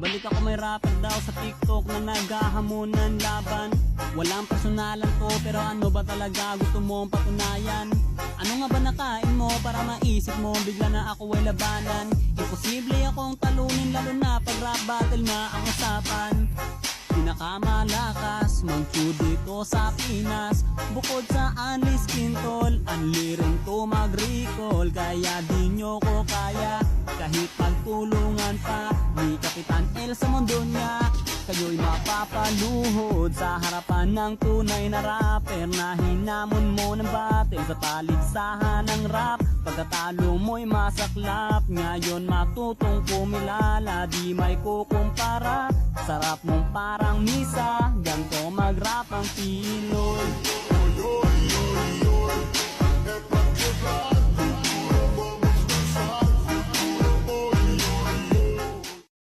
Balik ako may rapper daw sa TikTok na naghahamon ng laban. Walang personalan to pero ano ba talaga gusto mong patunayan? Ano nga ba nakain mo para maisip mo bigla na ako ay labanan? Imposible akong talunin lalo na pag rap battle na ang usapan. Pinakamalakas mang-chew dito sa Pinas. Bukod sa unli skin tol, unli rin to mag-recall. Kaya di nyo ko kaya kahit pagtulungan pa ni Kapitan El sa mundo niya. Kayo'y mapapaluhod sa harapan ng tunay na rapper na hinamon mo ng battle sa paligsahan ng rap. Pagkatalo mo'y masaklap, ngayon matutong kumilala, di may kukumpara. Sarap mong parang misa, ganto mag-rap ang Pinoy.